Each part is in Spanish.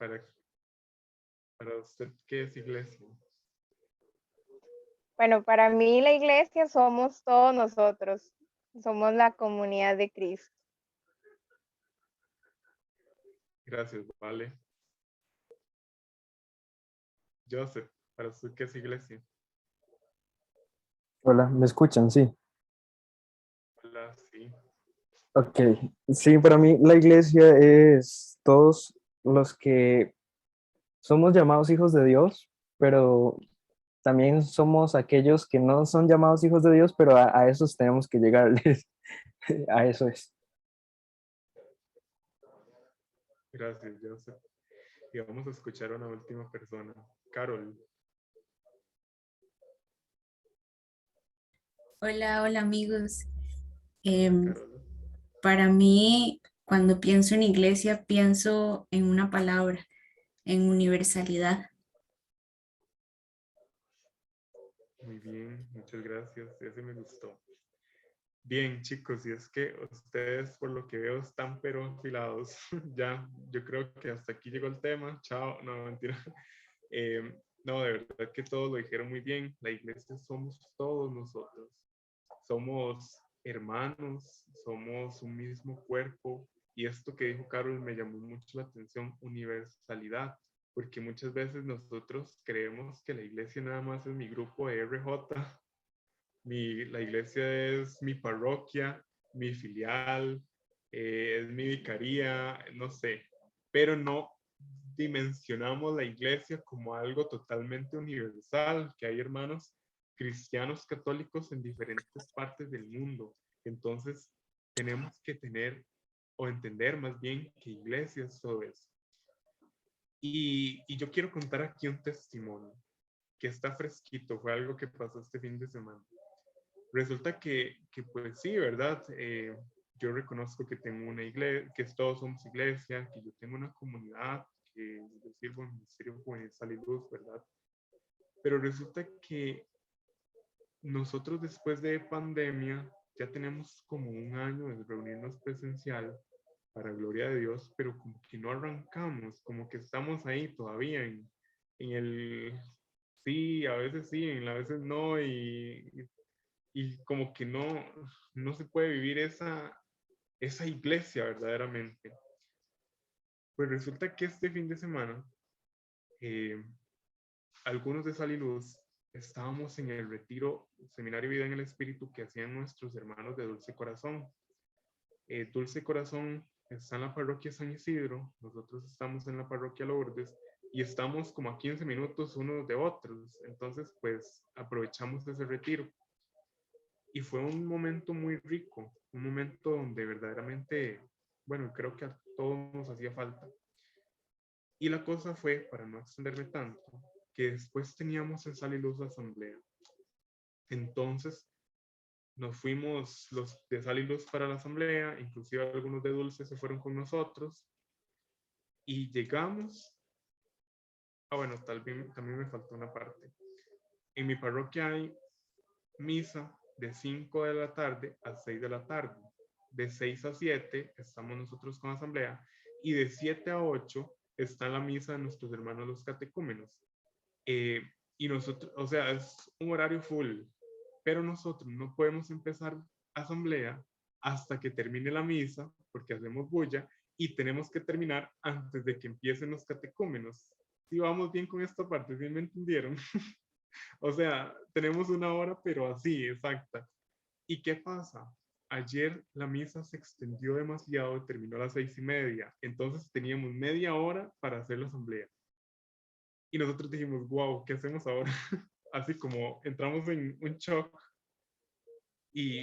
Para, para usted, ¿qué es iglesia? Bueno, para mí la iglesia somos todos nosotros, somos la comunidad de Cristo. Gracias, vale. Joseph, para usted, ¿qué es iglesia? Hola, ¿me escuchan? Sí. Hola, sí. Ok. Sí, para mí la iglesia es todos los que somos llamados hijos de Dios, pero también somos aquellos que no son llamados hijos de Dios, pero a esos tenemos que llegarles. A eso es. Gracias, Joseph. Y vamos a escuchar a una última persona. Carol. Hola, hola amigos. Em, Carol. para mí, cuando pienso en iglesia, pienso en una palabra, en universalidad. Muy bien, muchas gracias. Ese me gustó. Bien, chicos, y es que ustedes, por lo que veo, están pero afilados. Ya, yo creo que hasta aquí llegó el tema. Chao, no, mentira. Eh, no, de verdad que todos lo dijeron muy bien. La iglesia somos todos nosotros. Somos hermanos, somos un mismo cuerpo. Y esto que dijo Carol me llamó mucho la atención, universalidad, porque muchas veces nosotros creemos que la iglesia nada más es mi grupo de RJ, la iglesia es mi parroquia, mi filial, es mi vicaría, no sé, pero no dimensionamos la iglesia como algo totalmente universal, que hay hermanos cristianos católicos en diferentes partes del mundo. Entonces, tenemos que tener o entender más bien que iglesia es todo eso. Y yo quiero contar aquí un testimonio que está fresquito, fue algo que pasó este fin de semana. Resulta que pues sí, ¿verdad? Yo reconozco que tengo una iglesia, que todos somos iglesia, que yo tengo una comunidad, que yo sirvo en el Ministerio Juvenil Sal y Luz, ¿verdad? Pero resulta que nosotros después de pandemia ya tenemos como un año de reunirnos presencial, para gloria de Dios, pero como que no arrancamos, como que estamos ahí todavía en el sí, a veces sí, a veces no, y como que no se puede vivir esa iglesia verdaderamente. Pues resulta que este fin de semana, eh, algunos de Sal y Luz estábamos en el retiro Seminario Vida en el Espíritu que hacían nuestros hermanos de Dulce Corazón. Dulce Corazón está en la parroquia San Isidro, nosotros estamos en la parroquia Lourdes y estamos como a 15 minutos unos de otros. Entonces, pues aprovechamos ese retiro. Y fue un momento muy rico, un momento donde verdaderamente, bueno, creo que a todos nos hacía falta. Y la cosa fue, para no extenderme tanto, que después teníamos en Sal y Luz asamblea. Entonces nos fuimos los de Sal y Luz para la asamblea, inclusive algunos de Dulce se fueron con nosotros y llegamos, bueno, también me faltó una parte. En mi parroquia hay misa de 5 de la tarde a 6 de la tarde. De 6 a 7 estamos nosotros con asamblea y de 7 a 8 está la misa de nuestros hermanos los catecúmenos. Y nosotros, o sea, es un horario full, pero nosotros no podemos empezar asamblea hasta que termine la misa, porque hacemos bulla, y tenemos que terminar antes de que empiecen los catecúmenos. Si vamos bien con esta parte, ¿sí me entendieron? O sea, tenemos una hora, pero así, exacta. ¿Y qué pasa? Ayer la misa se extendió demasiado y terminó a las 6:30. Entonces teníamos media hora para hacer la asamblea. Y nosotros dijimos, wow, ¿qué hacemos ahora? Así como entramos en un shock y,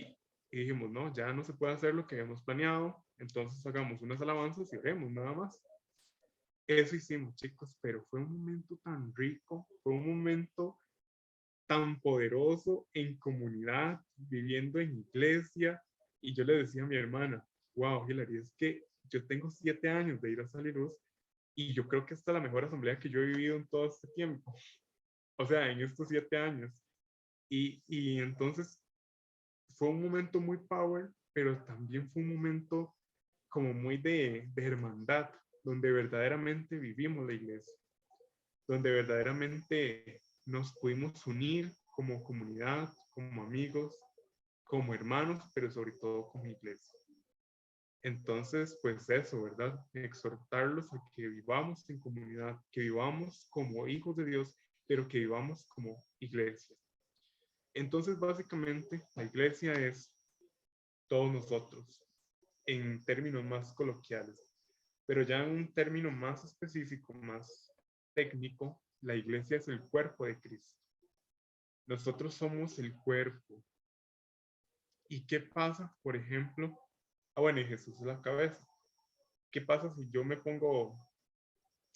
y dijimos, no, ya no se puede hacer lo que habíamos planeado. Entonces hagamos unas alabanzas y oremos nada más. Eso hicimos, chicos, pero fue un momento tan rico, fue un momento tan poderoso en comunidad, viviendo en iglesia. Y yo le decía a mi hermana, wow, Hilary, es que yo tengo 7 años de ir a Sal y Luz y yo creo que esta es la mejor asamblea que yo he vivido en todo este tiempo. O sea, en estos 7 años. Y entonces fue un momento muy power, pero también fue un momento como muy de hermandad, donde verdaderamente vivimos la iglesia, donde verdaderamente nos pudimos unir como comunidad, como amigos, como hermanos, pero sobre todo como iglesia. Entonces, pues eso, ¿verdad? Exhortarlos a que vivamos en comunidad, que vivamos como hijos de Dios, pero que vivamos como iglesia. Entonces, básicamente, la iglesia es todos nosotros, en términos más coloquiales. Pero ya en un término más específico, más técnico, la iglesia es el cuerpo de Cristo. Nosotros somos el cuerpo. ¿Y qué pasa, por ejemplo? Bueno, y Jesús es la cabeza. ¿Qué pasa si yo me pongo,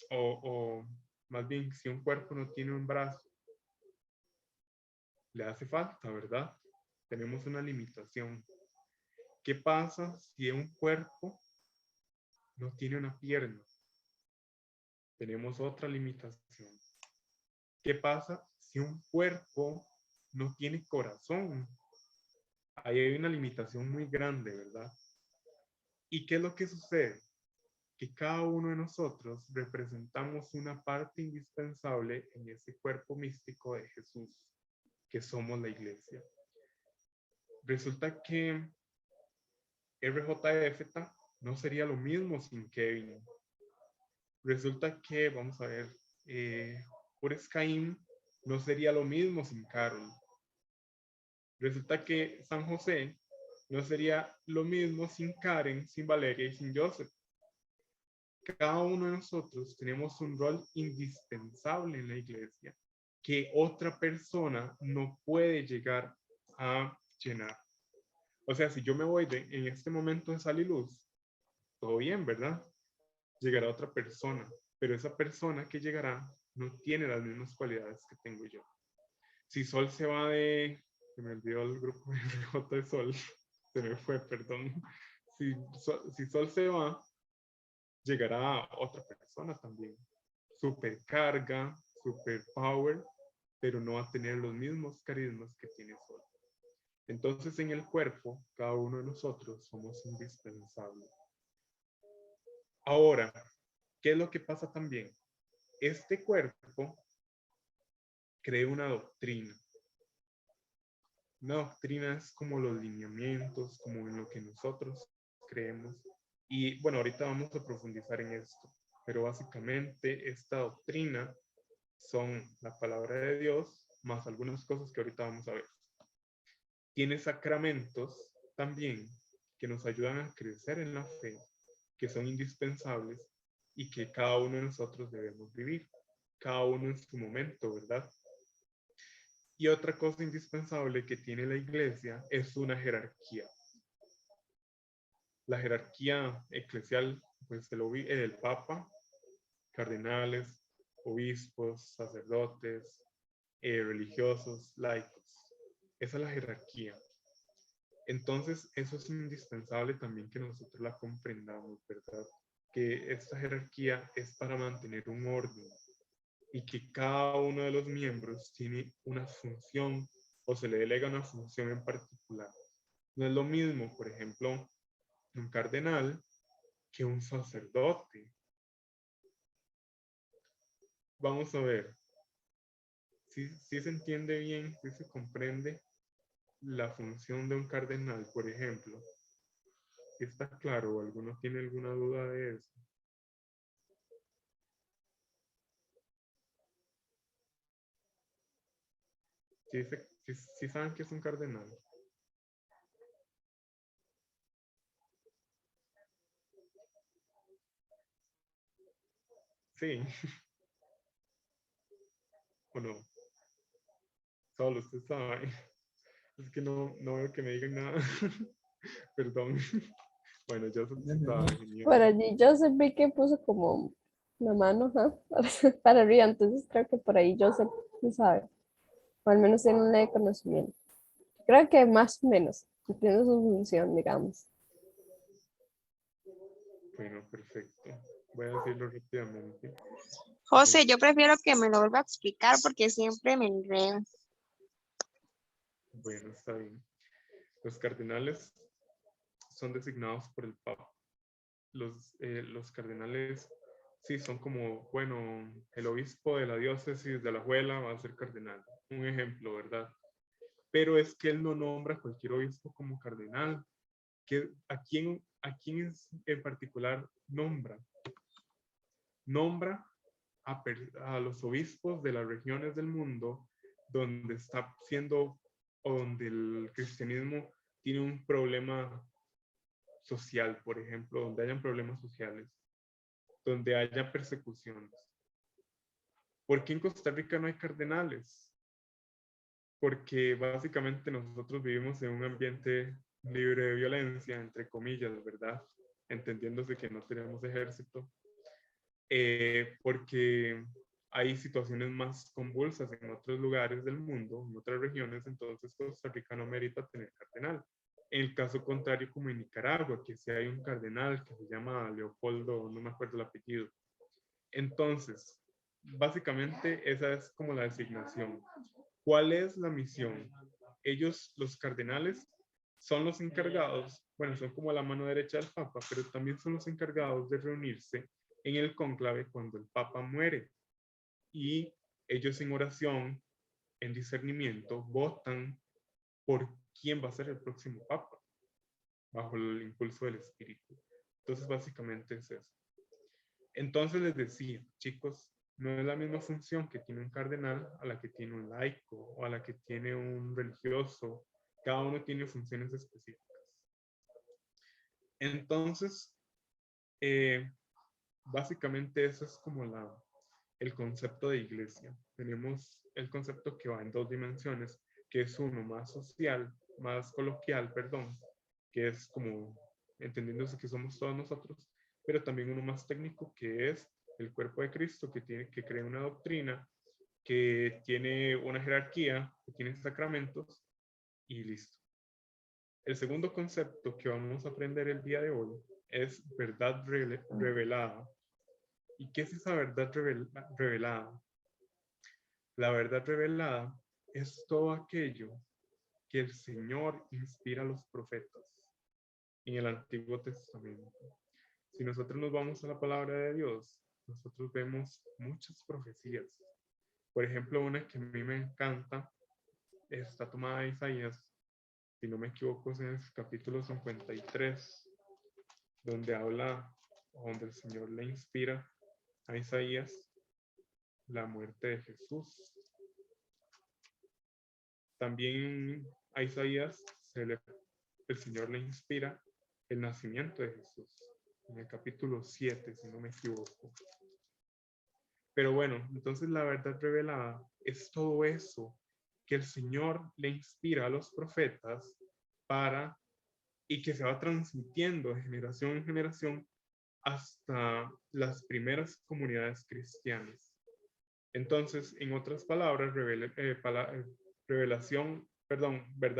o más bien, si un cuerpo no tiene un brazo? Le hace falta, ¿verdad? Tenemos una limitación. ¿Qué pasa si un cuerpo no tiene una pierna? Tenemos otra limitación. ¿Qué pasa si un cuerpo no tiene corazón? Ahí hay una limitación muy grande, ¿verdad? ¿Y qué es lo que sucede? Que cada uno de nosotros representamos una parte indispensable en ese cuerpo místico de Jesús, que somos la iglesia. Resulta que RJF no sería lo mismo sin Kevin. Resulta que, vamos a ver, Ures Caín no sería lo mismo sin Carol. Resulta que San José no sería lo mismo sin Karen, sin Valeria y sin Joseph. Cada uno de nosotros tenemos un rol indispensable en la iglesia que otra persona no puede llegar a llenar. O sea, si yo me voy en este momento de sal y luz, todo bien, ¿verdad? Llegará otra persona, pero esa persona que llegará no tiene las mismas cualidades que tengo yo. Si Sol se va se me olvidó el grupo de J de Sol, se me fue, perdón. Si Sol se va, llegará otra persona también. Supercarga, superpower, pero no va a tener los mismos carismas que tiene Sol. Entonces, en el cuerpo, cada uno de nosotros somos indispensables. Ahora, ¿qué es lo que pasa también? Este cuerpo crea una doctrina. Una doctrina es como los lineamientos, como en lo que nosotros creemos. Y bueno, ahorita vamos a profundizar en esto. Pero básicamente esta doctrina son la palabra de Dios más algunas cosas que ahorita vamos a ver. Tiene sacramentos también que nos ayudan a crecer en la fe, que son indispensables y que cada uno de nosotros debemos vivir, cada uno en su momento, ¿verdad? Y otra cosa indispensable que tiene la iglesia es una jerarquía. La jerarquía eclesial, pues el Papa, cardenales, obispos, sacerdotes, religiosos, laicos. Esa es la jerarquía. Entonces, eso es indispensable también que nosotros la comprendamos, ¿verdad? Que esta jerarquía es para mantener un orden y que cada uno de los miembros tiene una función o se le delega una función en particular. No es lo mismo, por ejemplo, un cardenal que un sacerdote. Vamos a ver, si se entiende bien, si se comprende la función de un cardenal, por ejemplo. ¿Está claro? ¿Alguno tiene alguna duda de eso? Sí saben que es un cardenal. Sí. ¿O no? Solo usted sabe. Es que no veo que me digan nada. Perdón. Bueno, yo estaba genial. Por allí Joseph vi que puso como la mano, ¿ah? Para arriba, entonces creo que por ahí Joseph sí sabe, o al menos tiene un leve conocimiento. Creo que más o menos, cumpliendo su función, digamos. Bueno, perfecto. Voy a decirlo rápidamente. José, yo prefiero que me lo vuelva a explicar porque siempre me enredo. Bueno, está bien. Los cardenales son designados por el Papa. Los cardenales sí, son como, bueno, el obispo de la diócesis de Alajuela va a ser cardenal. Un ejemplo, ¿verdad? Pero es que él no nombra a cualquier obispo como cardenal. ¿A quién en particular nombra? Nombra a los obispos de las regiones del mundo donde está siendo, o donde el cristianismo tiene un problema social, por ejemplo, donde hayan problemas sociales, donde haya persecuciones. ¿Por qué en Costa Rica no hay cardenales? Porque básicamente nosotros vivimos en un ambiente libre de violencia, entre comillas, ¿verdad? Entendiéndose que no tenemos ejército. Porque hay situaciones más convulsas en otros lugares del mundo, en otras regiones, entonces Costa Rica no merita tener cardenal. En el caso contrario, como en Nicaragua, que sí hay un cardenal que se llama Leopoldo, no me acuerdo el apellido. Entonces, básicamente esa es como la designación. ¿Cuál es la misión? Ellos, los cardenales, son los encargados, bueno, son como la mano derecha del Papa, pero también son los encargados de reunirse en el cónclave cuando el Papa muere. Y ellos en oración, en discernimiento, votan por quién va a ser el próximo Papa, bajo el impulso del Espíritu. Entonces, básicamente es eso. Entonces les decía, chicos, no es la misma función que tiene un cardenal a la que tiene un laico o a la que tiene un religioso. Cada uno tiene funciones específicas. Entonces, básicamente eso es como el concepto de iglesia. Tenemos el concepto que va en dos dimensiones, que es uno más social, más coloquial, perdón, que es como entendiéndose que somos todos nosotros, pero también uno más técnico, que es el cuerpo de Cristo, que crea una doctrina, que tiene una jerarquía, que tiene sacramentos y listo. El segundo concepto que vamos a aprender el día de hoy es verdad revelada. ¿Y qué es esa verdad revelada? La verdad revelada es todo aquello que el Señor inspira a los profetas en el Antiguo Testamento. Si nosotros nos vamos a la palabra de Dios, nosotros vemos muchas profecías. Por ejemplo, una que a mí me encanta está tomada de Isaías, si no me equivoco, es en el capítulo 53, donde donde el Señor le inspira a Isaías la muerte de Jesús. También a Isaías el Señor le inspira el nacimiento de Jesús, en el capítulo 7, si no me equivoco. Pero bueno, entonces la verdad revelada es todo eso que el Señor le inspira a los profetas y que se va transmitiendo de generación en generación hasta las primeras comunidades cristianas. Entonces, en otras palabras, verdad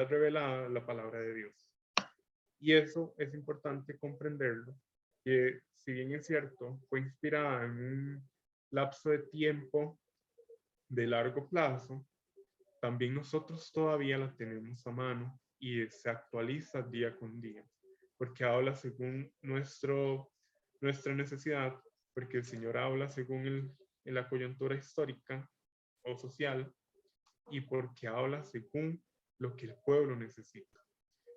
revelada, la palabra de Dios. Y eso es importante comprenderlo, que si bien es cierto, fue inspirada en un lapso de tiempo de largo plazo, también nosotros todavía la tenemos a mano y se actualiza día con día, porque habla según nuestra necesidad, porque el Señor habla según la coyuntura histórica o social, y porque habla según lo que el pueblo necesita.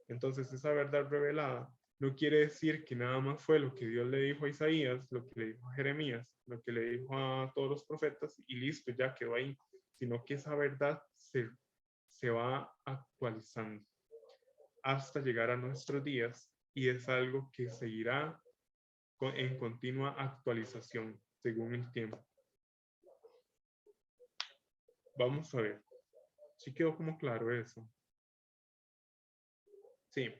Entonces, esa verdad revelada no quiere decir que nada más fue lo que Dios le dijo a Isaías, lo que le dijo a Jeremías, lo que le dijo a todos los profetas y listo, ya quedó ahí, sino que esa verdad se va actualizando hasta llegar a nuestros días y es algo que seguirá en continua actualización según el tiempo. Vamos a ver. ¿Sí quedó como claro eso? Sí.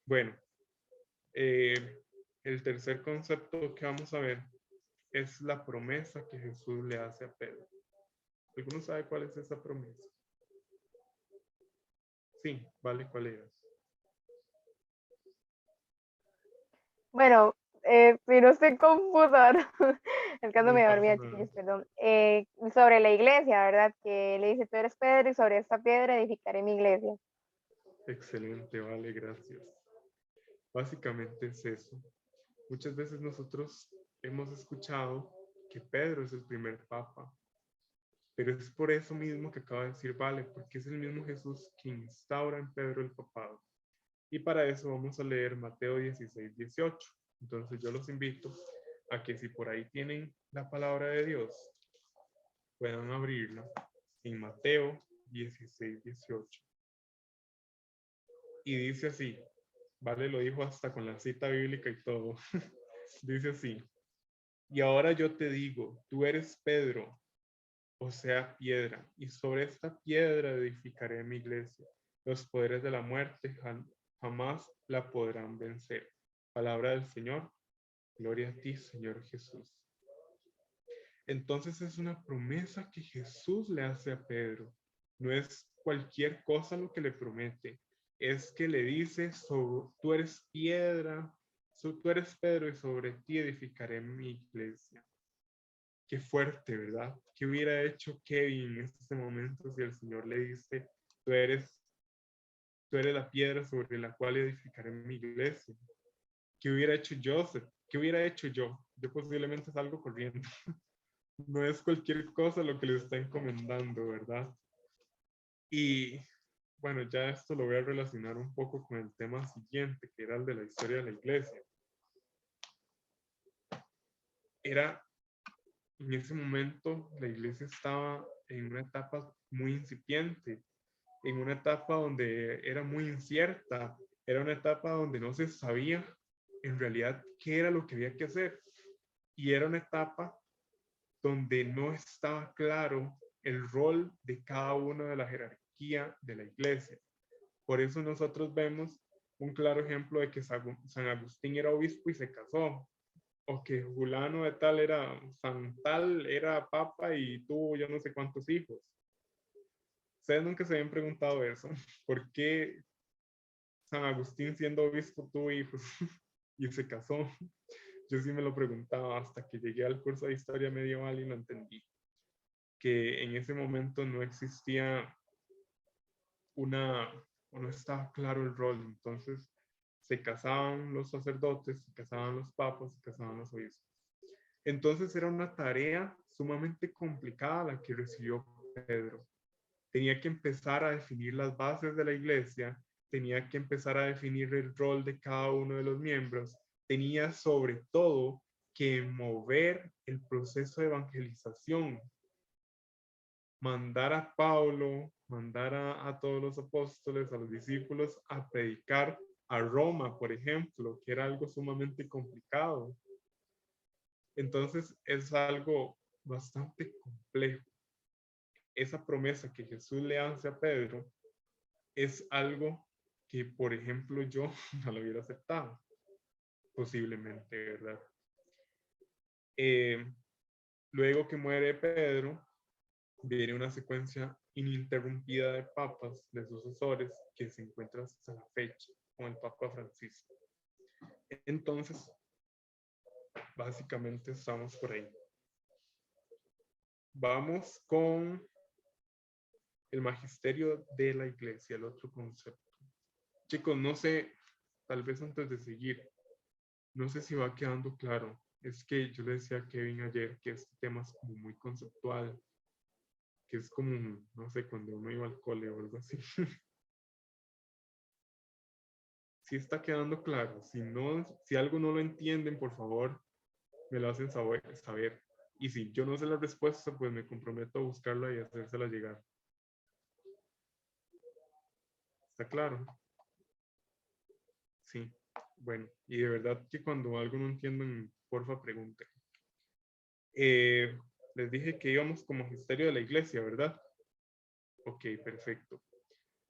Bueno, el tercer concepto que vamos a ver es la promesa que Jesús le hace a Pedro. ¿Alguno sabe cuál es esa promesa? Sí, vale, ¿cuál es? Bueno, pero estoy confusa ahora. Es que ando No medio pasa dormida, nada. chiquillos, perdón. Sobre la iglesia, ¿verdad? Que le dice, tú eres Pedro y sobre esta piedra edificaré mi iglesia. Excelente, vale, gracias. Básicamente es eso. Muchas veces nosotros hemos escuchado que Pedro es el primer papa, pero es por eso mismo que acaba de decir Vale, porque es el mismo Jesús quien instaura en Pedro el papado. Y para eso vamos a leer Mateo 16, 18. Entonces yo los invito a que si por ahí tienen la palabra de Dios, puedan abrirla en Mateo 16, 18. Y dice así, Vale lo dijo hasta con la cita bíblica y todo. Dice así, y ahora yo te digo, tú eres Pedro, o sea, piedra, y sobre esta piedra edificaré mi iglesia. Los poderes de la muerte jamás la podrán vencer. Palabra del Señor, gloria a ti, Señor Jesús. Entonces es una promesa que Jesús le hace a Pedro. No es cualquier cosa lo que le promete. Es que le dice, tú eres piedra, tú eres Pedro y sobre ti edificaré mi iglesia. Qué fuerte, ¿verdad? ¿Qué hubiera hecho Kevin en este momento si el Señor le dice, tú eres la piedra sobre la cual edificaré mi iglesia? ¿Qué hubiera hecho Joseph? ¿Qué hubiera hecho yo? Yo posiblemente salgo corriendo. No es cualquier cosa lo que le está encomendando, ¿verdad? Y bueno, ya esto lo voy a relacionar un poco con el tema siguiente, que era el de la historia de la iglesia. En ese momento, la iglesia estaba en una etapa muy incipiente, en una etapa donde era muy incierta, era una etapa donde no se sabía en realidad qué era lo que había que hacer. Y era una etapa donde no estaba claro el rol de cada uno de la jerarquía de la iglesia. Por eso nosotros vemos un claro ejemplo de que San Agustín era obispo y se casó, o que Julano de tal era, San tal era papa y tuvo yo no sé cuántos hijos. Ustedes nunca se habían preguntado eso. ¿Por qué San Agustín siendo obispo tuvo hijos y se casó? Yo sí me lo preguntaba hasta que llegué al curso de historia medieval y lo entendí. Que en ese momento no existía o no estaba claro el rol. Entonces se casaban los sacerdotes, se casaban los papas, se casaban los obispos. Entonces era una tarea sumamente complicada la que recibió Pedro. Tenía que empezar a definir las bases de la iglesia, tenía que empezar a definir el rol de cada uno de los miembros, tenía sobre todo que mover el proceso de evangelización, mandar a Pablo, mandar a todos los apóstoles, a los discípulos a predicar a Roma, por ejemplo, que era algo sumamente complicado. Entonces es algo bastante complejo. Esa promesa que Jesús le hace a Pedro es algo que, por ejemplo, yo no lo hubiera aceptado, posiblemente, ¿verdad? Luego que muere Pedro, viene una secuencia ininterrumpida de papas, de sucesores, que se encuentra hasta la fecha, con el Papa Francisco. Entonces, básicamente estamos por ahí. Vamos con el magisterio de la iglesia, el otro concepto. Chicos, no sé, tal vez antes de seguir, no sé si va quedando claro. Es que yo le decía a Kevin ayer que este tema es como muy conceptual, que es como, no sé, cuando uno iba al cole o algo así. Si está quedando claro. Si algo no lo entienden, por favor, me lo hacen saber. Y si yo no sé la respuesta, pues me comprometo a buscarla y hacérsela llegar. ¿Está claro? Sí. Bueno, y de verdad que cuando algo no entienden, porfa, pregunten. Les dije que íbamos con magisterio de la iglesia, ¿verdad? Ok, perfecto.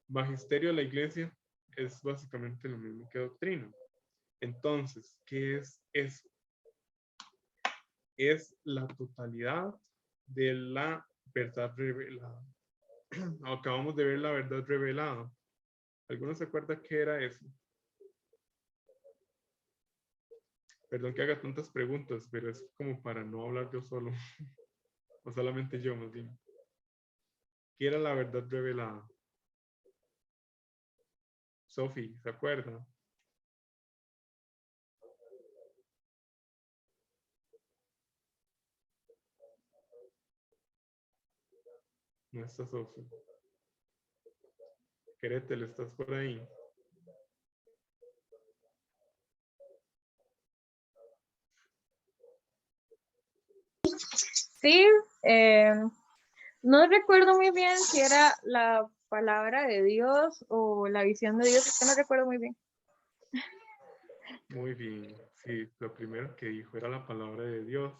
Magisterio de la iglesia es básicamente lo mismo que doctrina. Entonces, ¿qué es eso? Es la totalidad de la verdad revelada. Acabamos de ver la verdad revelada. ¿Alguno se acuerda qué era eso? Perdón que haga tantas preguntas, pero es como para no hablar yo solo. O solamente yo, más bien. ¿Qué era la verdad revelada? Sophie, ¿se acuerda? No está Sofi. Gretel, ¿estás por ahí? Sí, no recuerdo muy bien si era la palabra de Dios o la visión de Dios, es que no recuerdo muy bien. Muy bien. Sí, lo primero que dijo era la palabra de Dios.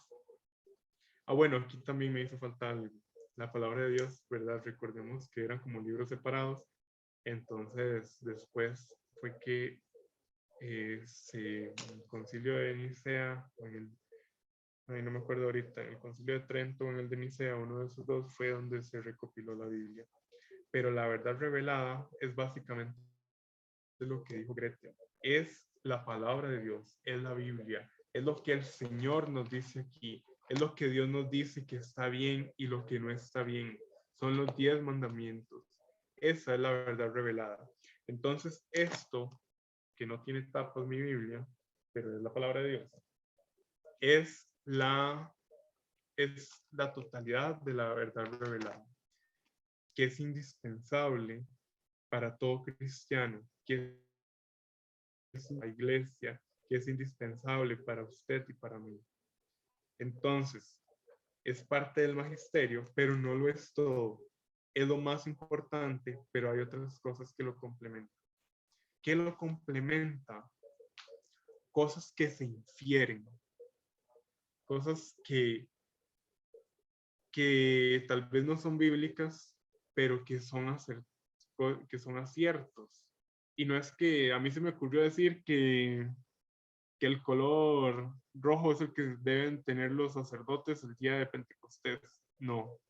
Bueno, aquí también me hizo falta algo. La palabra de Dios, ¿verdad? Recordemos que eran como libros separados. Entonces, después fue que el concilio de Nicea, ay, no me acuerdo ahorita, el concilio de Trento o en el de Nicea, uno de esos dos fue donde se recopiló la Biblia. Pero la verdad revelada es básicamente lo que dijo Gretel. Es la palabra de Dios, es la Biblia, es lo que el Señor nos dice aquí, es lo que Dios nos dice que está bien y lo que no está bien. Son los 10 mandamientos. Esa es la verdad revelada. Entonces, esto, que no tiene tapas mi Biblia, pero es la palabra de Dios, es la totalidad de la verdad revelada, que es indispensable para todo cristiano, que es la iglesia, que es indispensable para usted y para mí. Entonces, es parte del magisterio, pero no lo es todo. Es lo más importante, pero hay otras cosas que lo complementan. ¿Qué lo complementa? Cosas que se infieren, cosas que tal vez no son bíblicas, pero que son aciertos. Y no es que a mí se me ocurrió decir que el color rojo es el que deben tener los sacerdotes el día de Pentecostés. No.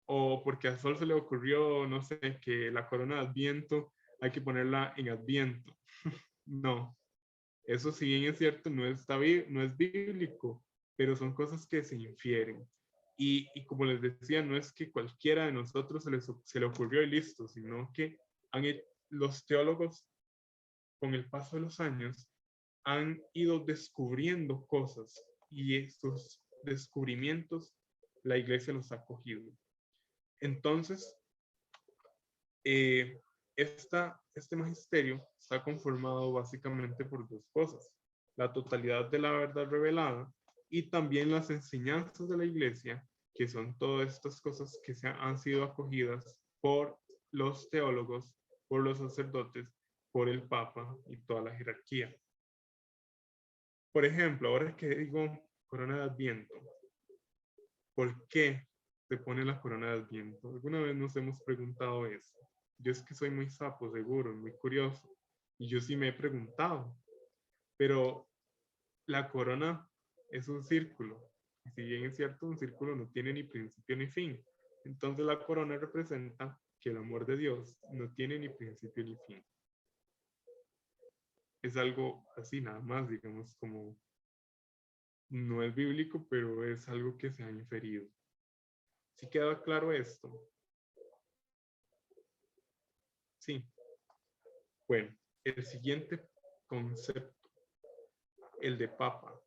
O porque a Sol se le ocurrió, no sé, que la corona de Adviento hay que ponerla en Adviento. No. Eso si bien es cierto, no es bíblico, pero son cosas que se infieren. Y como les decía, no es que cualquiera de nosotros se le ocurrió y listo, sino que los teólogos, con el paso de los años, han ido descubriendo cosas y estos descubrimientos la iglesia los ha cogido. Entonces, este magisterio está conformado básicamente por dos cosas: la totalidad de la verdad revelada y también las enseñanzas de la iglesia, que son todas estas cosas que han sido acogidas por los teólogos, por los sacerdotes, por el Papa y toda la jerarquía. Por ejemplo, ahora que digo corona de Adviento, ¿por qué se pone la corona de Adviento? ¿Alguna vez nos hemos preguntado eso? Yo es que soy muy sapo, seguro, muy curioso, y yo sí me he preguntado, pero la corona es un círculo, y si bien es cierto, un círculo no tiene ni principio ni fin. Entonces la corona representa que el amor de Dios no tiene ni principio ni fin. Es algo así nada más, digamos, como no es bíblico, pero es algo que se ha inferido. ¿Sí queda claro esto? Sí. Bueno, el siguiente concepto, el de papa.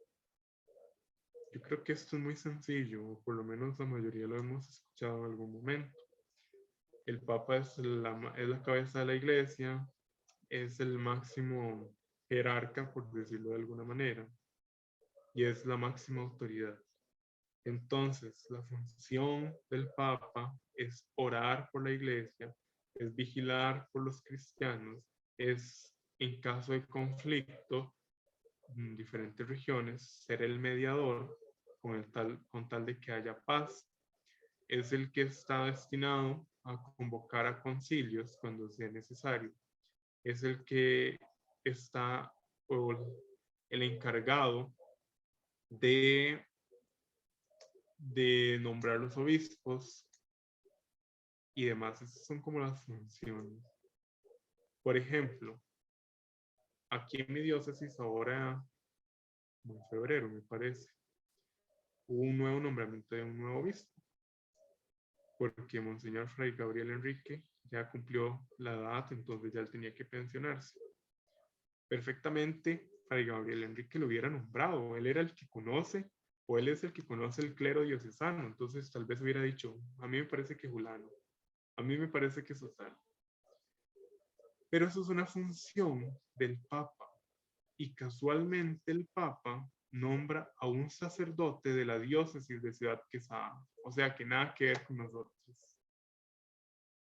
Yo creo que esto es muy sencillo, o por lo menos la mayoría lo hemos escuchado en algún momento. El papa es la cabeza de la iglesia, es el máximo jerarca, por decirlo de alguna manera, y es la máxima autoridad. Entonces, la función del Papa es orar por la iglesia, es vigilar por los cristianos, es, en caso de conflicto en diferentes regiones, ser el mediador con tal de que haya paz. Es el que está destinado a convocar a concilios cuando sea necesario. Es el que está, o el encargado de nombrar los obispos y demás. Esas son como las funciones. Por ejemplo, aquí en mi diócesis ahora, en febrero me parece, hubo un nuevo nombramiento de un nuevo obispo, porque Monseñor Fray Gabriel Enrique ya cumplió la edad, entonces ya él tenía que pensionarse. Perfectamente, Fray Gabriel Enrique lo hubiera nombrado, él era el que conoce o él es el que conoce el clero diocesano, entonces tal vez hubiera dicho, a mí me parece que Julano, a mí me parece que Sotano. Pero eso es una función del Papa, y casualmente el Papa nombra a un sacerdote de la diócesis de Ciudad Quesada, o sea que nada que ver con nosotros,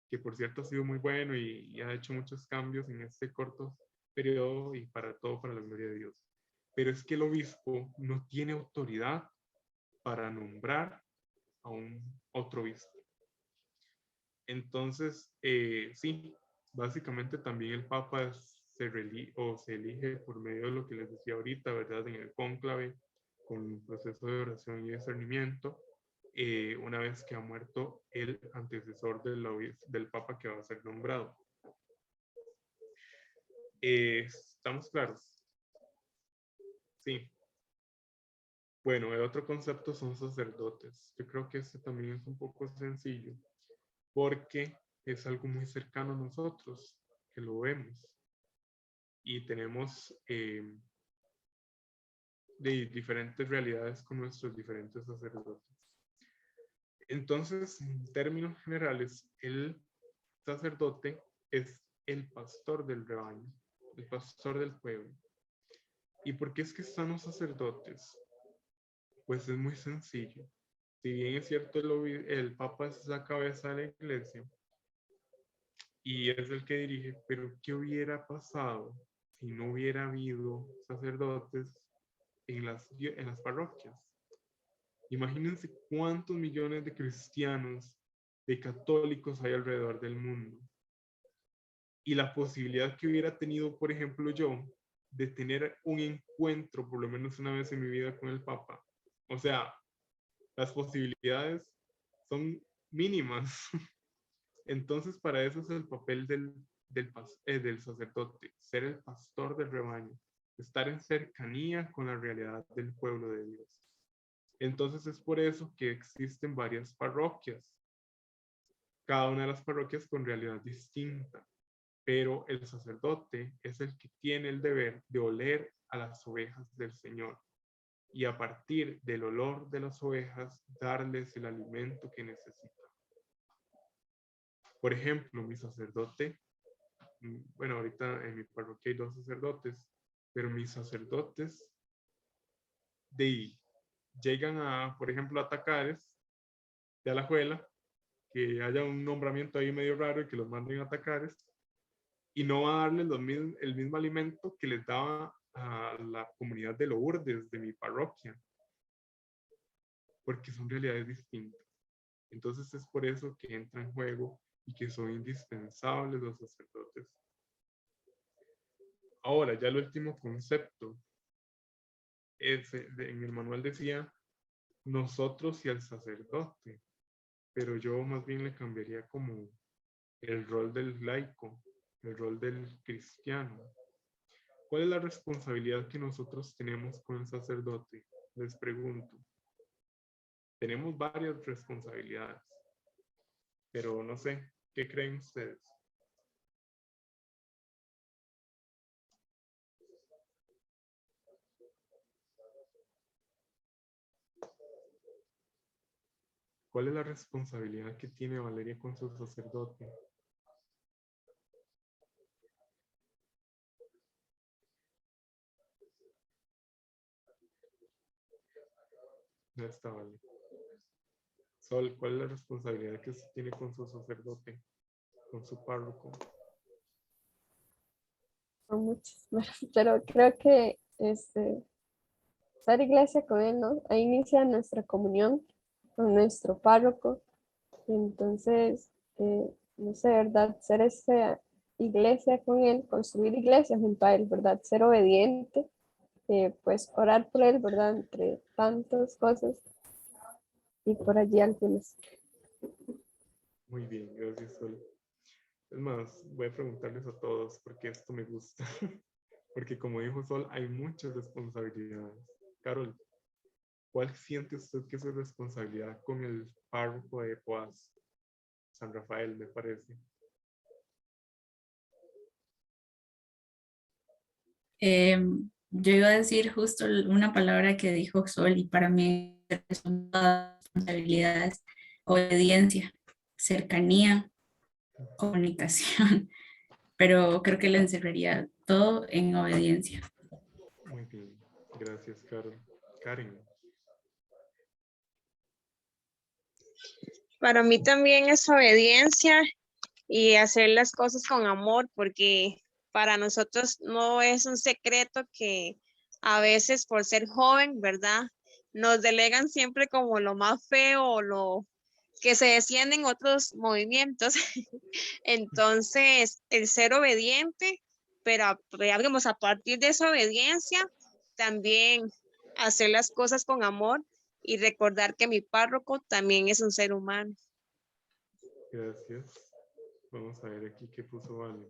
que por cierto ha sido muy bueno y ha hecho muchos cambios en este corto periodo y para todo, para la gloria de Dios. Pero es que el obispo no tiene autoridad para nombrar a un otro obispo. Entonces, sí, básicamente también el Papa se elige por medio de lo que les decía ahorita, ¿verdad? En el cónclave, con un proceso de oración y discernimiento, una vez que ha muerto el antecesor del Papa que va a ser nombrado. ¿Estamos claros? Sí. Bueno, el otro concepto son sacerdotes. Yo creo que este también es un poco sencillo, porque es algo muy cercano a nosotros, que lo vemos. Y tenemos de diferentes realidades con nuestros diferentes sacerdotes. Entonces, en términos generales, el sacerdote es el pastor del rebaño, el pastor del pueblo. ¿Y por qué es que están los sacerdotes? Pues es muy sencillo. Si bien es cierto, el Papa es la cabeza de la iglesia y es el que dirige, pero ¿qué hubiera pasado si no hubiera habido sacerdotes en las parroquias? Imagínense cuántos millones de cristianos, de católicos hay alrededor del mundo. Y la posibilidad que hubiera tenido, por ejemplo, yo, de tener un encuentro por lo menos una vez en mi vida con el Papa. O sea, las posibilidades son mínimas. Entonces, para eso es el papel del sacerdote, ser el pastor del rebaño, estar en cercanía con la realidad del pueblo de Dios. Entonces, es por eso que existen varias parroquias, cada una de las parroquias con realidad distinta, pero el sacerdote es el que tiene el deber de oler a las ovejas del Señor y a partir del olor de las ovejas darles el alimento que necesitan. Por ejemplo, mi sacerdote, bueno, ahorita en mi parroquia hay 2 sacerdotes, pero mis sacerdotes llegan a, por ejemplo, a Tacares, de Alajuela, que haya un nombramiento ahí medio raro y que los manden a Tacares, y no va a darles el mismo alimento que les daba a la comunidad de Lourdes, de mi parroquia, porque son realidades distintas. Entonces es por eso que entra en juego y que son indispensables los sacerdotes. Ahora, ya el último concepto. En el manual decía nosotros y el sacerdote, pero yo más bien le cambiaría como el rol del laico, el rol del cristiano. ¿Cuál es la responsabilidad que nosotros tenemos con el sacerdote? Les pregunto. Tenemos varias responsabilidades, pero no sé, ¿qué creen ustedes? ¿Cuál es la responsabilidad que tiene Valeria con su sacerdote? No está Vale. Sol, ¿cuál es la responsabilidad que se tiene con su sacerdote, con su párroco? Son muchos, pero creo que estar iglesia con él, ¿no? Ahí inicia nuestra comunión con nuestro párroco. Entonces, no sé, ¿verdad? Ser esa iglesia con él, construir iglesia junto a él, ¿verdad? Ser obediente, pues orar por él, ¿verdad? Entre tantas cosas y por allí algunas. Muy bien, gracias, Sol. Es más, voy a preguntarles a todos porque esto me gusta. Porque como dijo Sol, hay muchas responsabilidades. Carol, ¿cuál siente usted que es su responsabilidad con el párroco de Poás? San Rafael, me parece. Yo iba a decir justo una palabra que dijo Sol y para mí son todas las responsabilidades: obediencia, cercanía, comunicación, pero creo que lo encerraría todo en obediencia. Muy bien, gracias, Karen. Karen, Para mí también es obediencia y hacer las cosas con amor, porque para nosotros no es un secreto que a veces por ser joven, ¿verdad? Nos delegan siempre como lo más feo o lo que se desciende en otros movimientos. Entonces, el ser obediente, pero digamos, a partir de esa obediencia, también hacer las cosas con amor y recordar que mi párroco también es un ser humano. gracias. Vamos a ver aquí qué puso Vale.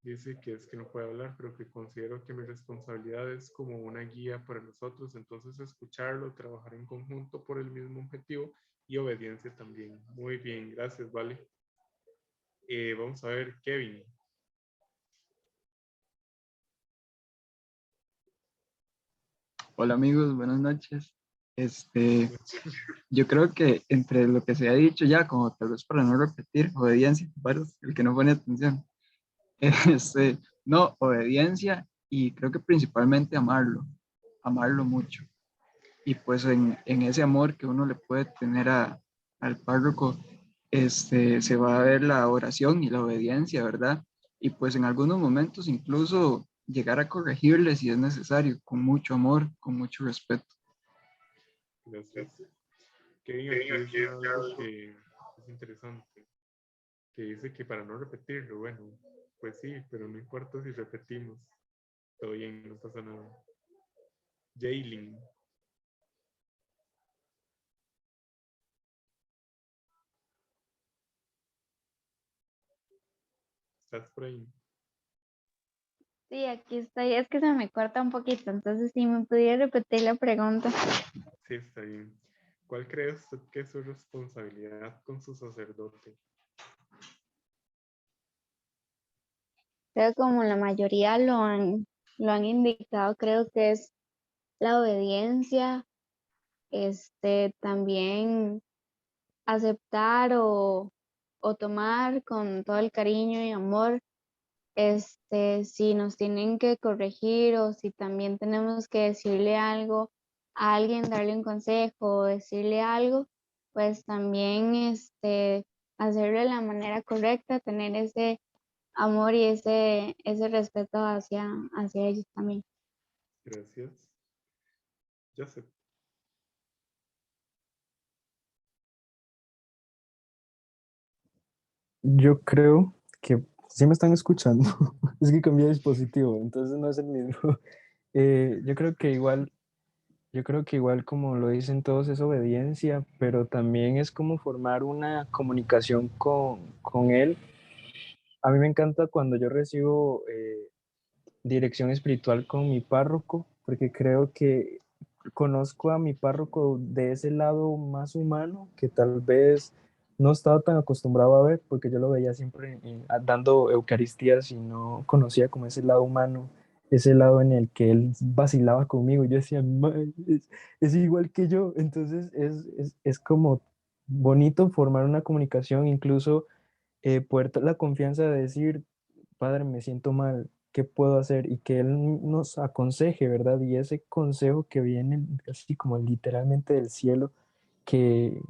Dice que es que no puede hablar, pero que considero que mi responsabilidad es como una guía para nosotros, entonces escucharlo, trabajar en conjunto por el mismo objetivo y obediencia también. Muy bien, gracias, Vale. Vamos a ver, Kevin. Hola amigos, buenas noches. Yo creo que entre lo que se ha dicho ya, como tal vez para no repetir, obediencia, para el que no pone atención, no, obediencia y creo que principalmente amarlo mucho. Y pues en ese amor que uno le puede tener al párroco, se va a ver la oración y la obediencia, ¿verdad? Y pues en algunos momentos incluso llegar a corregirle si es necesario, con mucho amor, con mucho respeto. Gracias. Kevin aquí decía algo que es interesante, que dice que para no repetirlo, bueno, pues sí, pero no importa si repetimos, todo bien, no pasa nada. Jaylin, ¿estás por ahí? Sí, aquí estoy. Es que se me corta un poquito, entonces si me pudiera repetir la pregunta. Sí, está bien. ¿Cuál cree usted que es su responsabilidad con su sacerdote? Creo como la mayoría lo han indicado, creo que es la obediencia, también aceptar o tomar con todo el cariño y amor, si nos tienen que corregir o si también tenemos que decirle algo a alguien, darle un consejo o decirle algo, pues también hacerlo de la manera correcta, tener ese amor y ese respeto hacia ellos también. Gracias. Joseph. Yo creo que sí me están escuchando. Es que cambié de dispositivo, entonces no es el mismo. Yo creo que igual como lo dicen todos es obediencia, pero también es como formar una comunicación con él. A mí me encanta cuando yo recibo dirección espiritual con mi párroco, porque creo que conozco a mi párroco de ese lado más humano que tal vez no estaba tan acostumbrado a ver, porque yo lo veía siempre dando Eucaristías y no conocía como ese lado humano, ese lado en el que él vacilaba conmigo. Yo decía, es igual que yo. Entonces es como bonito formar una comunicación, incluso poder la confianza de decir, Padre, me siento mal, ¿qué puedo hacer? Y que Él nos aconseje, ¿verdad? Y ese consejo que viene así como literalmente del cielo, que,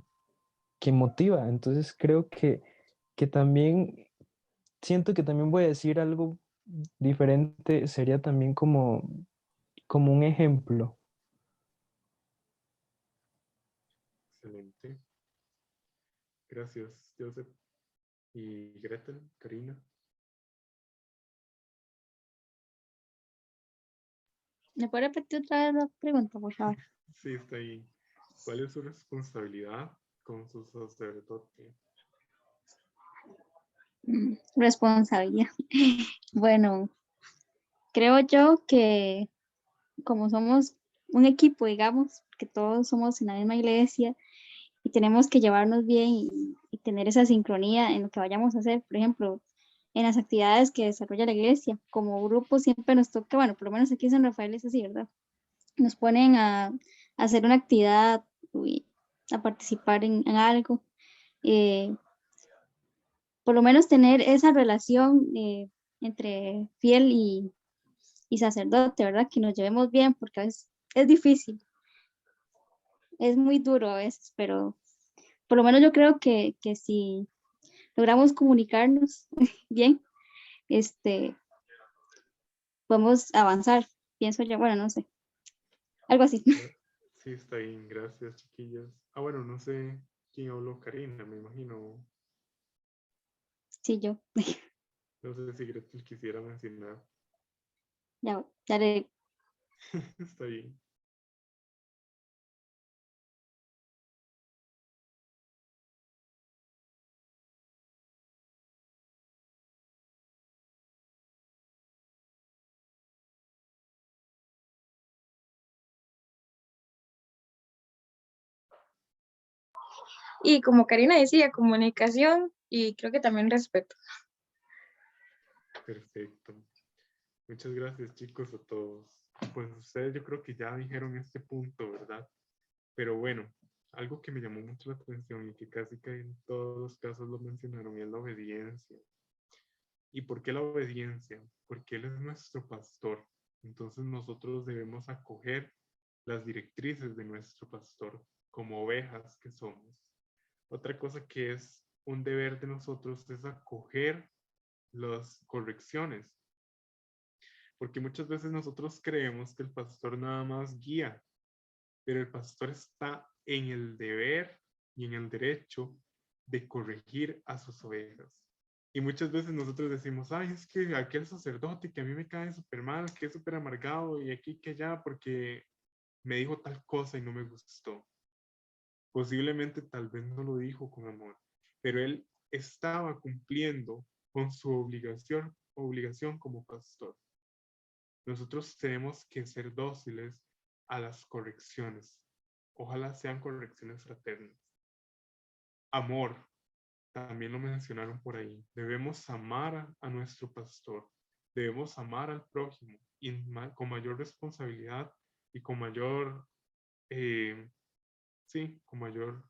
que motiva. Entonces creo que también, siento que también voy a decir algo diferente, sería también como un ejemplo. Excelente. Gracias, Joseph. Y Gretel, Karina. ¿Me puede repetir otra vez la pregunta, por favor? Sí, está ahí. ¿Cuál es su responsabilidad con su sacerdote? Responsabilidad. Bueno, creo yo que como somos un equipo, digamos, que todos somos en la misma iglesia y tenemos que llevarnos bien y tener esa sincronía en lo que vayamos a hacer. Por ejemplo, en las actividades que desarrolla la iglesia. Como grupo siempre nos toca, bueno, por lo menos aquí en San Rafael es así, ¿verdad? Nos ponen a hacer una actividad, a participar en algo. Por lo menos tener esa relación entre fiel y sacerdote, ¿verdad? Que nos llevemos bien, porque a veces es difícil, es muy duro a veces, pero por lo menos yo creo que si logramos comunicarnos bien, podemos avanzar, pienso yo, bueno, no sé, algo así. Sí, está bien, gracias, chiquillas. Ah, bueno, no sé quién habló, Karina, me imagino. Sí, yo, No sé si Gretel quisiera mencionar. ya le, Está bien. Y como Karina decía, comunicación y creo que también respeto. Perfecto. Muchas gracias, chicos, a todos. Pues ustedes yo creo que ya dijeron este punto, ¿verdad? Pero bueno, algo que me llamó mucho la atención y que casi que en todos los casos lo mencionaron es la obediencia. ¿Y por qué la obediencia? Porque Él es nuestro pastor. Entonces nosotros debemos acoger las directrices de nuestro pastor como ovejas que somos. Otra cosa que es un deber de nosotros es acoger las correcciones. Porque muchas veces nosotros creemos que el pastor nada más guía, pero el pastor está en el deber y en el derecho de corregir a sus ovejas. Y muchas veces nosotros decimos, ay, es que aquel sacerdote que a mí me cae súper mal, que es súper amargado y aquí que allá porque me dijo tal cosa y no me gustó. Posiblemente tal vez no lo dijo con amor, pero él estaba cumpliendo con su obligación como pastor. Nosotros tenemos que ser dóciles a las correcciones. Ojalá sean correcciones fraternas. Amor, también lo mencionaron por ahí. Debemos amar a nuestro pastor. Debemos amar al prójimo y con mayor responsabilidad y con mayor, sí, con mayor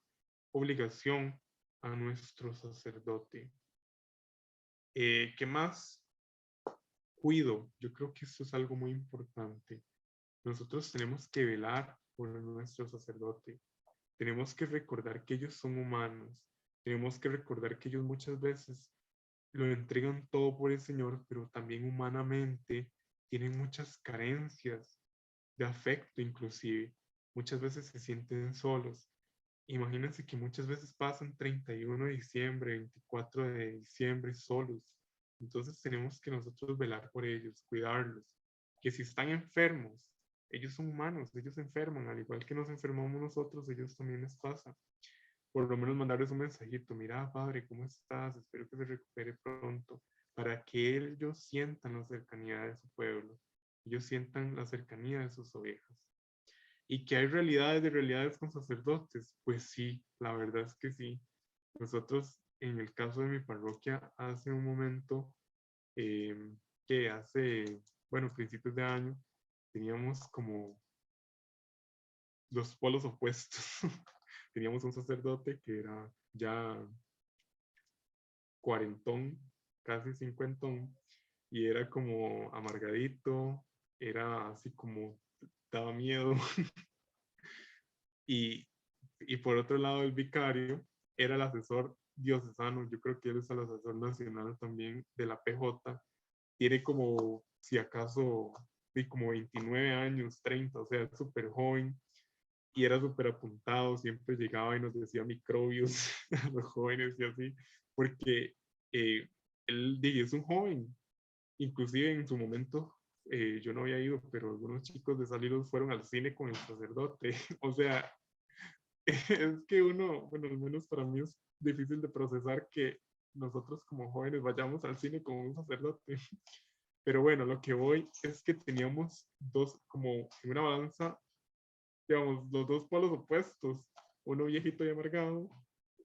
obligación a nuestro sacerdote. ¿Qué más? Cuido. Yo creo que esto es algo muy importante. Nosotros tenemos que velar por nuestro sacerdote. Tenemos que recordar que ellos son humanos. Tenemos que recordar que ellos muchas veces lo entregan todo por el Señor, pero también humanamente tienen muchas carencias de afecto inclusive. Muchas veces se sienten solos. Imagínense que muchas veces pasan 31 de diciembre, 24 de diciembre solos. Entonces tenemos que nosotros velar por ellos, cuidarlos. Que si están enfermos, ellos son humanos, ellos se enferman, al igual que nos enfermamos nosotros, ellos también les pasa. Por lo menos mandarles un mensajito, mira, padre, ¿cómo estás? Espero que se recupere pronto, para que ellos sientan la cercanía de su pueblo, ellos sientan la cercanía de sus ovejas. ¿Y que hay realidades de realidades con sacerdotes? Pues sí, la verdad es que sí. Nosotros, en el caso de mi parroquia, hace un momento, que hace, bueno, principios de año, teníamos como los polos opuestos. Teníamos un sacerdote que era ya cuarentón, casi cincuentón, y era como amargadito, era así como daba miedo. y, y por otro lado, el vicario era el asesor diocesano, yo creo que él es el asesor nacional también de la PJ, tiene como, si acaso, como 29 años, 30, o sea, es súper joven, y era súper apuntado, siempre llegaba y nos decía microbios a los jóvenes y así, porque él es un joven, inclusive en su momento yo no había ido, pero algunos chicos de Salidos fueron al cine con el sacerdote, o sea, es que uno, bueno, al menos para mí es difícil de procesar que nosotros como jóvenes vayamos al cine con un sacerdote. Pero bueno, lo que voy es que teníamos dos, como en una balanza, digamos, los dos polos opuestos, uno viejito y amargado,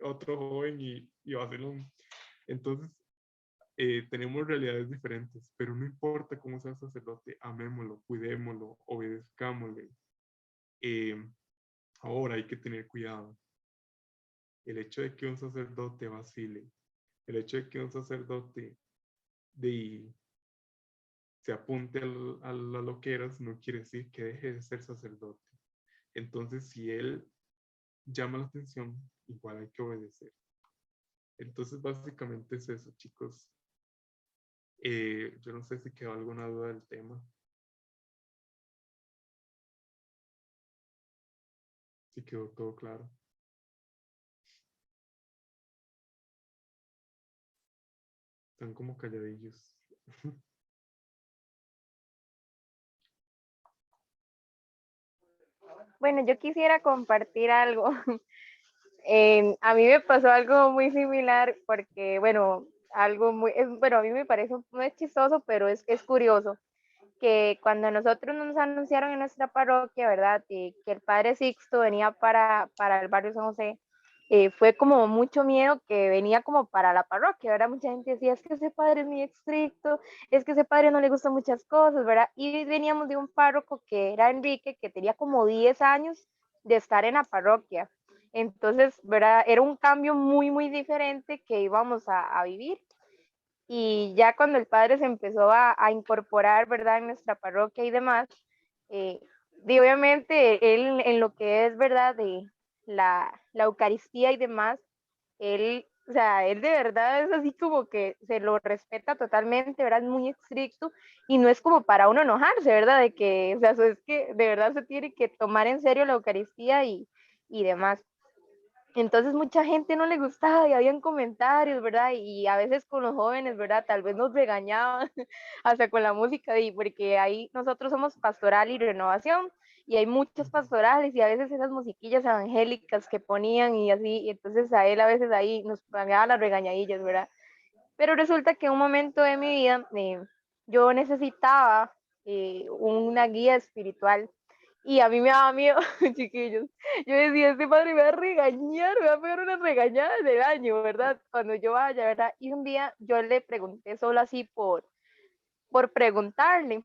otro joven y vacilón. Entonces, tenemos realidades diferentes, pero no importa cómo sea sacerdote, amémoslo, cuidémoslo, obedezcámosle. Ahora hay que tener cuidado. El hecho de que un sacerdote vacile, el hecho de que un sacerdote se apunte a las loqueras, no quiere decir que deje de ser sacerdote. Entonces, si él llama la atención, igual hay que obedecer. Entonces, básicamente es eso, chicos. Yo no sé si quedó alguna duda del tema. Si quedó todo claro. Están como calladillos. Bueno, yo quisiera compartir algo. A mí me pasó algo muy similar porque, bueno, bueno, a mí me parece, no es chistoso, pero es curioso, que cuando nosotros nos anunciaron en nuestra parroquia, ¿verdad? Que el Padre Sixto venía para el barrio San José, fue como mucho miedo que venía como para la parroquia, ¿verdad? Mucha gente decía, es que ese padre es muy estricto, es que ese padre no le gustan muchas cosas, ¿verdad? Y veníamos de un párroco que era Enrique, que tenía como 10 años de estar en la parroquia. Entonces, ¿verdad? Era un cambio muy, muy diferente que íbamos a vivir. Y ya cuando el padre se empezó a incorporar, ¿verdad? En nuestra parroquia y demás, obviamente él en lo que es, ¿verdad? De la Eucaristía y demás, él, o sea, él de verdad es así como que se lo respeta totalmente, ¿verdad? Es muy estricto y no es como para uno enojarse, ¿verdad? De que, o sea, es que de verdad se tiene que tomar en serio la Eucaristía y demás. Entonces mucha gente no le gustaba y habían comentarios, ¿verdad? Y a veces con los jóvenes, ¿verdad? Tal vez nos regañaban hasta con la música, y porque ahí nosotros somos pastoral y renovación y hay muchos pastorales y a veces esas musiquillas evangélicas que ponían y así, y entonces a él a veces ahí nos pagaba las regañadillas, ¿verdad? Pero resulta que en un momento de mi vida yo necesitaba una guía espiritual y a mí me daba miedo, chiquillos. Yo decía, este padre me va a regañar, me va a pegar unas regañadas del año, ¿verdad? Cuando yo vaya, ¿verdad? Y un día yo le pregunté solo así por preguntarle.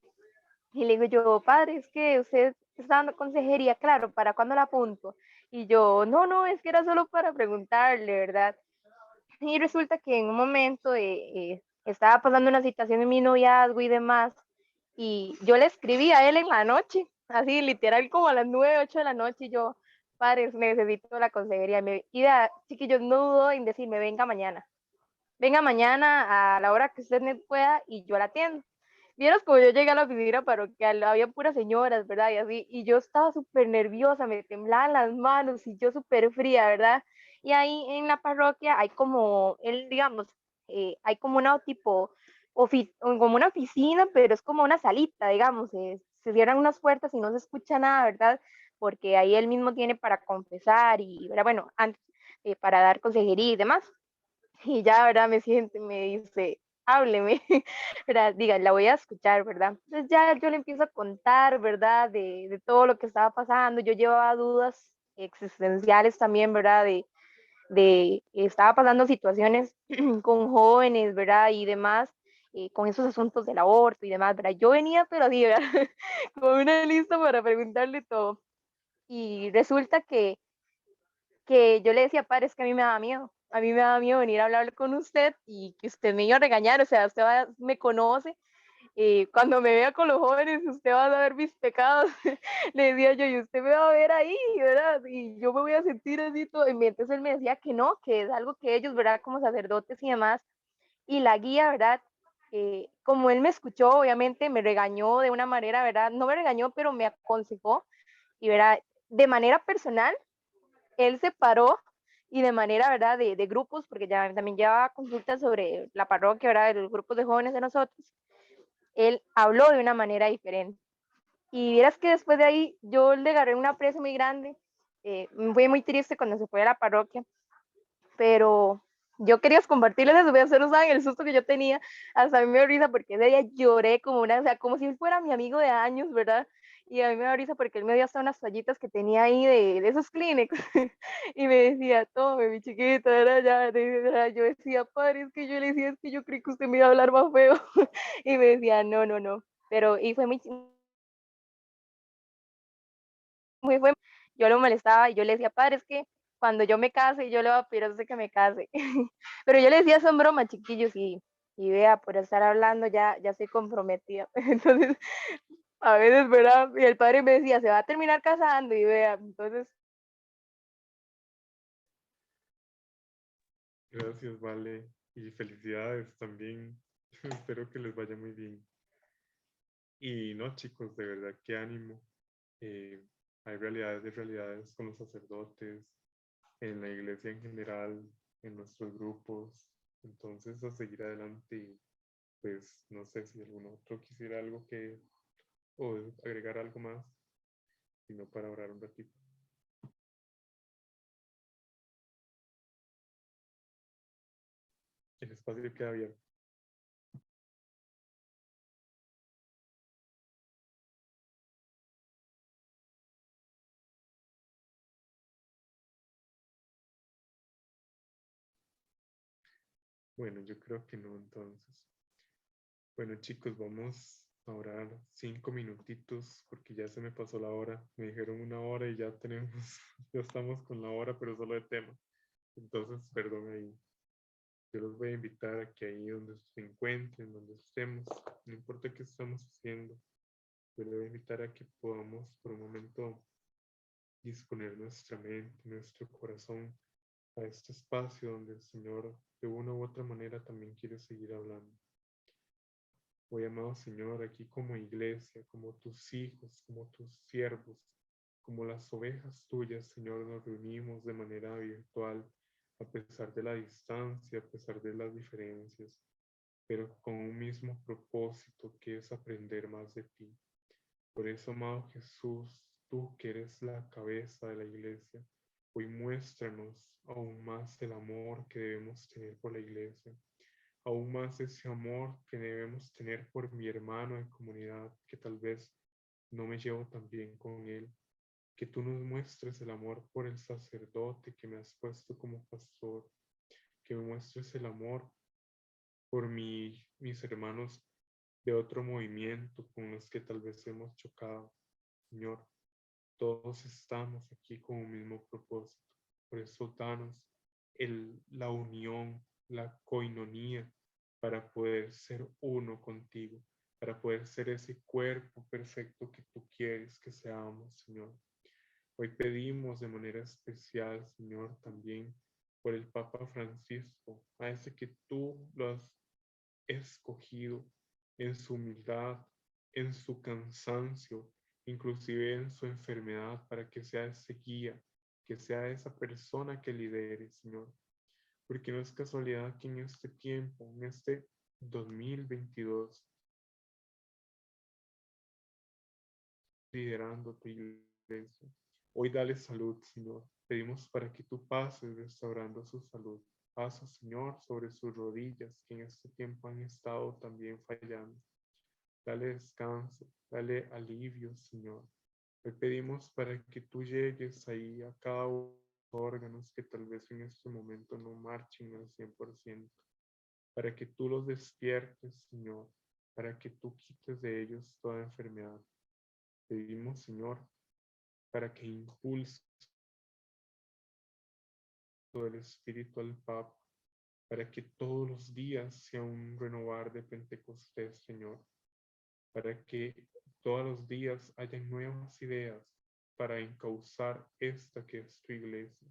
Y le digo yo, padre, es que usted está dando consejería, claro, ¿para cuándo la apunto? Y yo, no, no, es que era solo para preguntarle, ¿verdad? Y resulta que en un momento estaba pasando una situación en mi noviazgo y demás, y yo le escribí a él en la noche, así literal como a las 9, 8 de la noche, y yo, padre, necesito la consejería. Y chiquillos, no dudo en decirme, venga mañana a la hora que usted me pueda y yo la atiendo. Vieras como yo llegué a la oficina parroquial, había puras señoras, ¿verdad? Y así, y yo estaba súper nerviosa, me temblaban las manos y yo súper fría, ¿verdad? Y ahí en la parroquia hay como, digamos, hay como una tipo, como una oficina, pero es como una salita, digamos, se cierran unas puertas y no se escucha nada, ¿verdad? Porque ahí él mismo tiene para confesar y, ¿verdad? Bueno, antes, para dar consejería y demás. Y ya, ¿verdad? Me siente, me dice, hábleme, ¿verdad? Diga, la voy a escuchar, ¿verdad? Entonces ya yo le empiezo a contar, ¿verdad? De todo lo que estaba pasando. Yo llevaba dudas existenciales también, ¿verdad? Estaba pasando situaciones con jóvenes, ¿verdad? Y demás, con esos asuntos del aborto y demás, ¿verdad? Yo venía, pero así, ¿verdad? Con una lista para preguntarle todo. Y resulta que yo le decía, padre, es que a mí me da miedo. A mí me da miedo venir a hablar con usted y que usted me iba a regañar, o sea, me conoce. Cuando me vea con los jóvenes, usted va a ver mis pecados. Le decía yo, y usted me va a ver ahí, ¿verdad? Y yo me voy a sentir así todo. Y entonces él me decía que no, que es algo que ellos, ¿verdad? Como sacerdotes y demás. Y la guía, ¿verdad? Como él me escuchó, obviamente me regañó de una manera, ¿verdad? No me regañó, pero me aconsejó. Y, ¿verdad? De manera personal, él se paró y de manera, ¿verdad? De grupos, porque ya también llevaba consultas sobre la parroquia, ¿verdad? De los grupos de jóvenes de nosotros. Él habló de una manera diferente. Y vieras que después de ahí yo le agarré un aprecio muy grande. Fue muy triste cuando se fue a la parroquia, pero yo quería compartirles eso, ustedes no saben el susto que yo tenía, hasta a mí me dio risa porque ese día lloré como una, o sea, como si fuera mi amigo de años, ¿verdad? Y a mí me da risa porque él me dio hasta unas toallitas que tenía ahí de esos Kleenex y me decía, tome mi chiquita, era ya, yo decía, padre, es que yo le decía, es que yo creí que usted me iba a hablar más feo y me decía, no, no, no, pero y fue muy, yo lo molestaba y yo le decía, padre, es que cuando yo me case, yo le voy a pedir a usted que me case. Pero yo le decía, son bromas, chiquillos, y vea, por estar hablando ya estoy comprometida. Entonces, a veces, ¿verdad? Y el padre me decía, se va a terminar casando, y vea, entonces, Gracias, Vale. Y felicidades también. Espero que les vaya muy bien. Y no, chicos, de verdad, qué ánimo. Eh, Hay realidades de realidades con los sacerdotes, en la iglesia en general, en nuestros grupos. Entonces, a seguir adelante. Y, pues, no sé si algún otro quisiera algo que, o agregar algo más, sino para orar un ratito. El espacio queda abierto. Bueno, yo creo que no, entonces. Bueno, chicos, vamos a orar 5 minutitos porque ya se me pasó la hora. Me dijeron 1 hora y ya tenemos, ya estamos con la hora, pero solo de tema. Entonces, perdón ahí. Yo los voy a invitar a que ahí donde se encuentren, donde estemos, no importa qué estamos haciendo, yo les voy a invitar a que podamos por un momento disponer nuestra mente, nuestro corazón a este espacio donde el Señor de una u otra manera también quiere seguir hablando. Hoy, amado Señor, aquí como iglesia, como tus hijos, como tus siervos, como las ovejas tuyas, Señor, nos reunimos de manera virtual, a pesar de la distancia, a pesar de las diferencias, pero con un mismo propósito que es aprender más de ti. Por eso, amado Jesús, tú que eres la cabeza de la iglesia, hoy muéstranos aún más el amor que debemos tener por la iglesia, aún más ese amor que debemos tener por mi hermano en comunidad, que tal vez no me llevo tan bien con él. Que tú nos muestres el amor por el sacerdote que me has puesto como pastor, que me muestres el amor por mis hermanos de otro movimiento con los que tal vez hemos chocado. Señor, todos estamos aquí con un mismo propósito. Por eso danos la unión, la coinonía, para poder ser uno contigo, para poder ser ese cuerpo perfecto que tú quieres que seamos, Señor. Hoy pedimos de manera especial, Señor, también por el Papa Francisco, a ese que tú lo has escogido en su humildad, en su cansancio, inclusive en su enfermedad, para que sea ese guía, que sea esa persona que lidere, Señor. Porque no es casualidad que en este tiempo, en este 2022, liderando tu iglesia. Hoy dale salud, Señor. Pedimos para que tú pases restaurando su salud. Pasa, Señor, sobre sus rodillas, que en este tiempo han estado también fallando. Dale descanso, dale alivio, Señor. Hoy pedimos para que tú llegues ahí a cada uno de los órganos que tal vez en este momento no marchen al 100%, para que tú los despiertes, Señor, para que tú quites de ellos toda enfermedad. Pedimos, Señor, para que impulse todo el Espíritu al Papa, para que todos los días sea un renovar de Pentecostés, Señor, para que todos los días haya nuevas ideas para encauzar esta que es tu iglesia.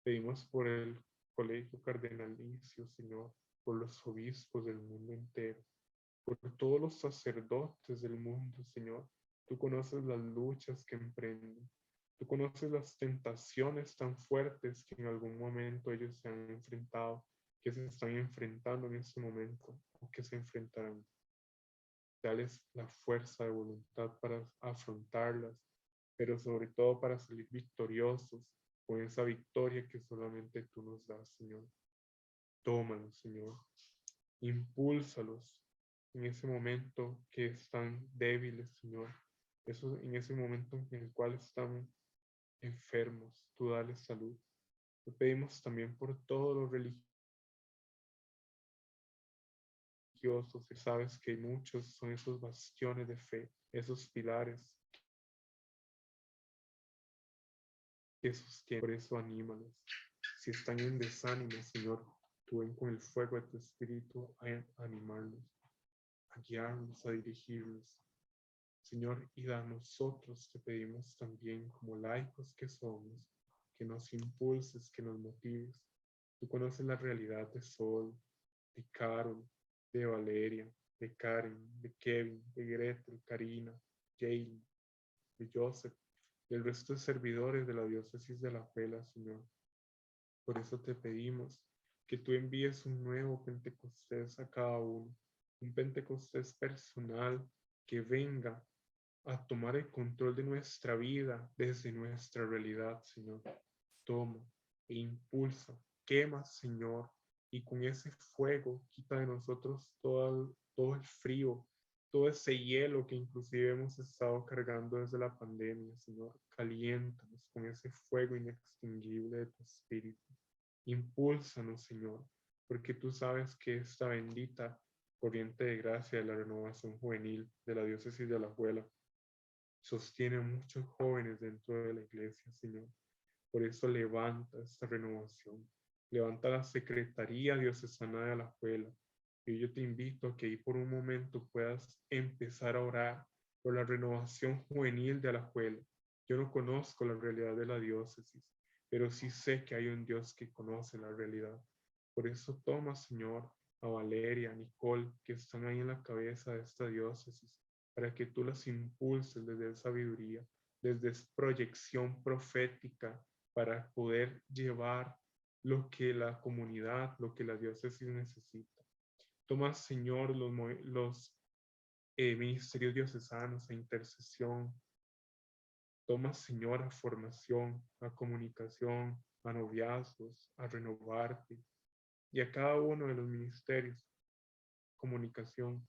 Pedimos por el Colegio Cardenalicio, Señor, por los obispos del mundo entero, por todos los sacerdotes del mundo, Señor. Tú conoces las luchas que emprenden. Tú conoces las tentaciones tan fuertes que en algún momento ellos se han enfrentado, que se están enfrentando en este momento o que se enfrentarán. Dales la fuerza de voluntad para afrontarlas, pero sobre todo para salir victoriosos con esa victoria que solamente tú nos das, Señor. Tómalos, Señor. Impúlsalos en ese momento que están débiles, Señor, Eso, en ese momento en el cual están enfermos, tú dales salud. Te pedimos también por todos los religiosos, que sabes que muchos son esos bastiones de fe, esos pilares que sostienen. Por eso anímalos. Si están en desánimo, Señor, tú ven con el fuego de tu espíritu a animarlos, a guiarlos, a dirigirlos. Señor, y a nosotros te pedimos también, como laicos que somos, que nos impulses, que nos motives. Tú conoces la realidad de Sol, de Carol, de Valeria, de Karen, de Kevin, de Gretel, Karina, Jane, de Joseph, del resto de servidores de la diócesis de La Pela, Señor. Por eso te pedimos que tú envíes un nuevo Pentecostés a cada uno, un Pentecostés personal que venga a tomar el control de nuestra vida desde nuestra realidad, Señor. Toma e impulsa, quema, Señor, y con ese fuego quita de nosotros todo el frío, todo ese hielo que inclusive hemos estado cargando desde la pandemia, Señor. Caliéntanos con ese fuego inextinguible de tu espíritu. Impúlsanos, Señor, porque tú sabes que esta bendita corriente de gracia de la renovación juvenil de la diócesis de Alajuela sostiene a muchos jóvenes dentro de la iglesia, Señor. Por eso levanta esta renovación, levanta la Secretaría Diocesana de Alajuela. Y yo te invito a que ahí por un momento puedas empezar a orar por la renovación juvenil de Alajuela. Yo no conozco la realidad de la diócesis, pero sí sé que hay un Dios que conoce la realidad. Por eso toma, Señor, a Valeria, a Nicole, que están ahí en la cabeza de esta diócesis, para que tú las impulses desde sabiduría, desde proyección profética, para poder llevar lo que la comunidad, lo que la diócesis necesita. Toma, Señor, los ministerios diocesanos a intercesión. Toma, Señor, a formación, a comunicación, a noviazgos, a renovarte. Y a cada uno de los ministerios, comunicación,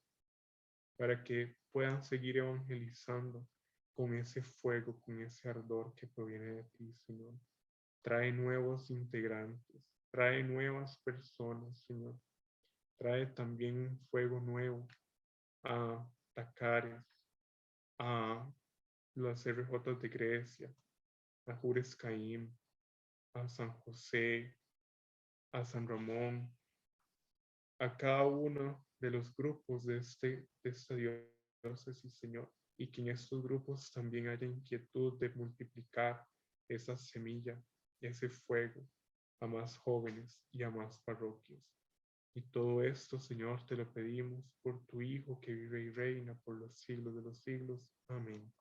para que puedan seguir evangelizando con ese fuego, con ese ardor que proviene de ti, Señor. Trae nuevos integrantes, trae nuevas personas, Señor. Trae también un fuego nuevo a Tacares, a las RJ de Grecia, a Jures Caim, a San José, a San Ramón, a cada uno de los grupos de esta diócesis, Señor, y que en estos grupos también haya inquietud de multiplicar esa semilla, ese fuego a más jóvenes y a más parroquias. Y todo esto, Señor, te lo pedimos por tu Hijo que vive y reina por los siglos de los siglos. Amén.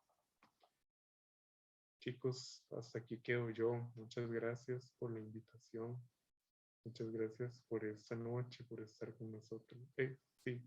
Chicos, hasta aquí quedo yo. Muchas gracias por la invitación. Muchas gracias por esta noche, por estar con nosotros. Sí.